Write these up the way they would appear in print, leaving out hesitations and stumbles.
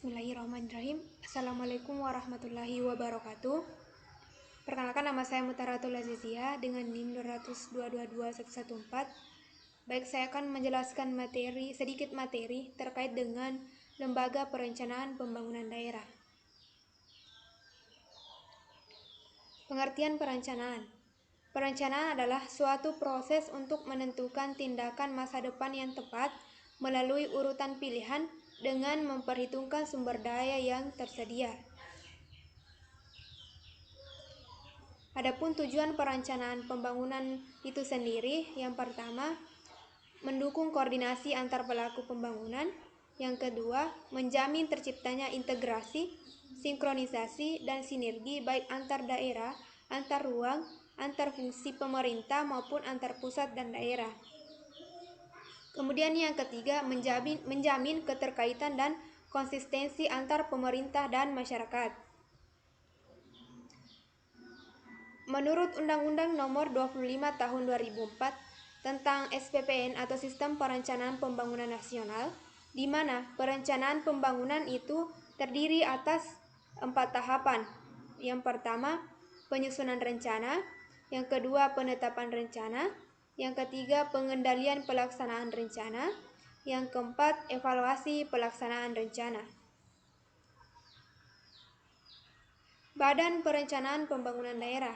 Bismillahirrahmanirrahim. Assalamualaikum warahmatullahi wabarakatuh. Perkenalkan, nama saya Mutaratul Azizia dengan NIM 2222114. Baik, saya akan menjelaskan sedikit materi terkait dengan Lembaga Perencanaan Pembangunan Daerah. Pengertian perencanaan. Perencanaan adalah suatu proses untuk menentukan tindakan masa depan yang tepat melalui urutan pilihan dengan memperhitungkan sumber daya yang tersedia. Adapun tujuan perencanaan pembangunan itu sendiri, yang pertama, mendukung koordinasi antar pelaku pembangunan. Yang kedua, menjamin terciptanya integrasi, sinkronisasi, dan sinergi baik antar daerah, antar ruang, antar fungsi pemerintah maupun antar pusat dan daerah. Kemudian yang ketiga, menjamin keterkaitan dan konsistensi antar pemerintah dan masyarakat. Menurut Undang-Undang Nomor 25 Tahun 2004 tentang SPPN atau Sistem Perencanaan Pembangunan Nasional, di mana perencanaan pembangunan itu terdiri atas 4 tahapan. Yang pertama, penyusunan rencana. Yang kedua, penetapan rencana. Yang ketiga, pengendalian pelaksanaan rencana. Yang keempat, evaluasi pelaksanaan rencana. Badan Perencanaan Pembangunan Daerah.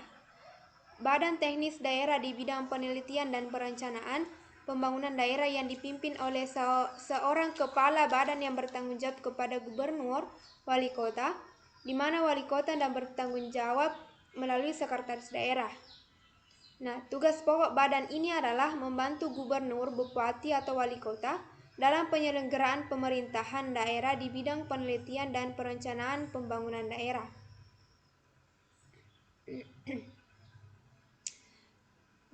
Badan teknis daerah di bidang penelitian dan perencanaan pembangunan daerah yang dipimpin oleh seorang kepala badan yang bertanggung jawab kepada gubernur, wali kota, di mana wali kota dan bertanggung jawab melalui sekretaris daerah. Nah, tugas pokok badan ini adalah membantu gubernur, bupati atau wali kota dalam penyelenggaraan pemerintahan daerah di bidang penelitian dan perencanaan pembangunan daerah.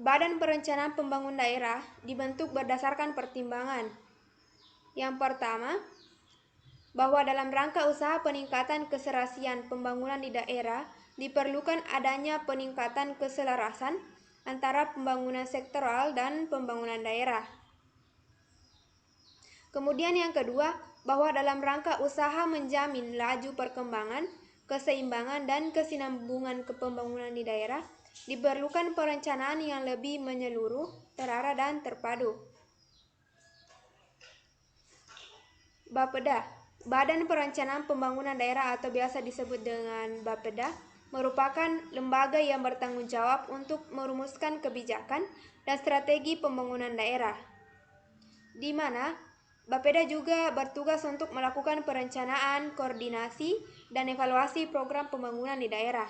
Badan Perencanaan Pembangunan Daerah dibentuk berdasarkan pertimbangan. Yang pertama, bahwa dalam rangka usaha peningkatan keserasian pembangunan di daerah, diperlukan adanya peningkatan keselarasan antara pembangunan sektoral dan pembangunan daerah. Kemudian yang kedua, bahwa dalam rangka usaha menjamin laju perkembangan, keseimbangan, dan kesinambungan kepembangunan di daerah, diperlukan perencanaan yang lebih menyeluruh, terarah, dan terpadu. Bapeda, Badan Perencanaan Pembangunan Daerah atau biasa disebut dengan Bapeda, merupakan lembaga yang bertanggung jawab untuk merumuskan kebijakan dan strategi pembangunan daerah, di mana Bapeda juga bertugas untuk melakukan perencanaan, koordinasi, dan evaluasi program pembangunan di daerah.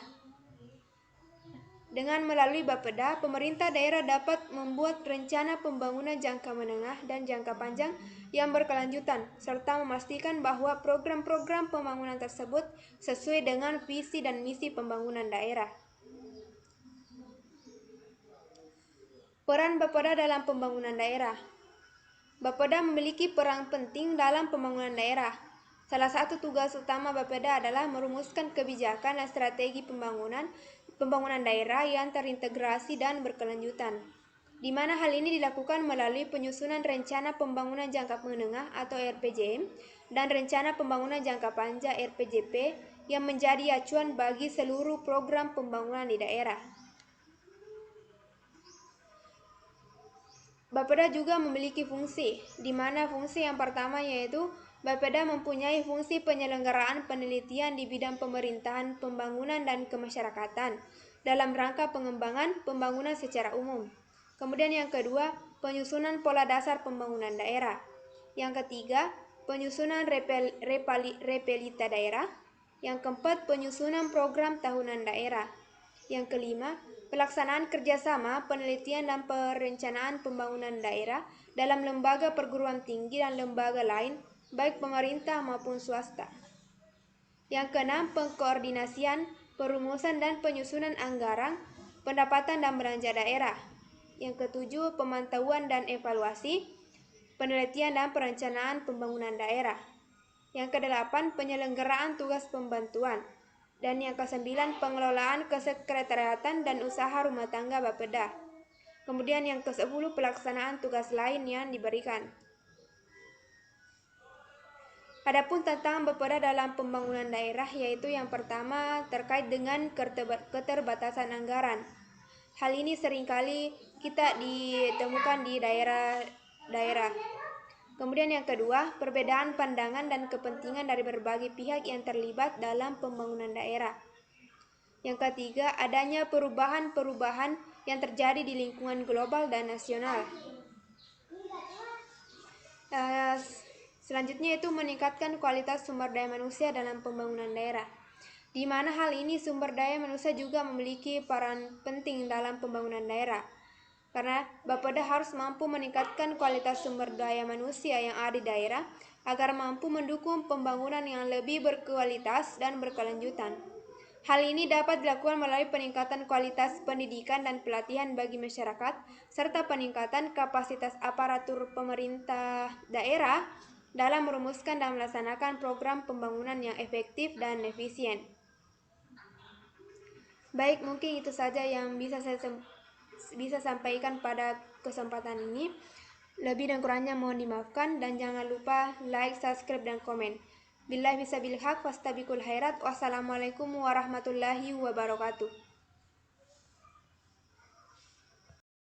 Dengan melalui Bapeda, pemerintah daerah dapat membuat rencana pembangunan jangka menengah dan jangka panjang yang berkelanjutan, serta memastikan bahwa program-program pembangunan tersebut sesuai dengan visi dan misi pembangunan daerah. Peran Bapeda dalam pembangunan daerah. Bapeda memiliki peran penting dalam pembangunan daerah. Salah satu tugas utama Bapeda adalah merumuskan kebijakan dan strategi pembangunan daerah yang terintegrasi dan berkelanjutan, di mana hal ini dilakukan melalui penyusunan rencana pembangunan jangka menengah atau RPJM dan rencana pembangunan jangka panjang RPJP yang menjadi acuan bagi seluruh program pembangunan di daerah. Bapeda juga memiliki fungsi, di mana fungsi yang pertama yaitu Bapeda mempunyai fungsi penyelenggaraan penelitian di bidang pemerintahan, pembangunan, dan kemasyarakatan dalam rangka pengembangan pembangunan secara umum. Kemudian yang kedua, penyusunan pola dasar pembangunan daerah. Yang ketiga, penyusunan repelita daerah. Yang keempat, penyusunan program tahunan daerah. Yang kelima, pelaksanaan kerjasama penelitian dan perencanaan pembangunan daerah dalam lembaga perguruan tinggi dan lembaga lain, baik pemerintah maupun swasta. Yang keenam, pengkoordinasian, perumusan dan penyusunan anggaran, pendapatan dan belanja daerah. Yang ketujuh, pemantauan dan evaluasi, penelitian dan perencanaan pembangunan daerah. Yang kedelapan, penyelenggaraan tugas pembantuan. Dan yang kesembilan, pengelolaan kesekretariatan dan usaha rumah tangga Bapeda. Kemudian yang ke-10, pelaksanaan tugas lain yang diberikan. Adapun tantangan Bapeda dalam pembangunan daerah yaitu yang pertama terkait dengan keterbatasan anggaran. Hal ini seringkali kita ditemukan di daerah-daerah. Kemudian yang kedua, perbedaan pandangan dan kepentingan dari berbagai pihak yang terlibat dalam pembangunan daerah. Yang ketiga, adanya perubahan-perubahan yang terjadi di lingkungan global dan nasional. Selanjutnya itu meningkatkan kualitas sumber daya manusia dalam pembangunan daerah, di mana hal ini sumber daya manusia juga memiliki peran penting dalam pembangunan daerah. Karena Bapeda harus mampu meningkatkan kualitas sumber daya manusia yang ada di daerah agar mampu mendukung pembangunan yang lebih berkualitas dan berkelanjutan. Hal ini dapat dilakukan melalui peningkatan kualitas pendidikan dan pelatihan bagi masyarakat, serta peningkatan kapasitas aparatur pemerintah daerah dalam merumuskan dan melaksanakan program pembangunan yang efektif dan efisien. Baik, mungkin itu saja yang bisa saya sampaikan pada kesempatan ini. Lebih dan kurangnya mohon dimaafkan, dan jangan lupa like, subscribe, dan komen. Billahi bisabil haq, fastabiqul khairat. Wassalamualaikum warahmatullahi wabarakatuh.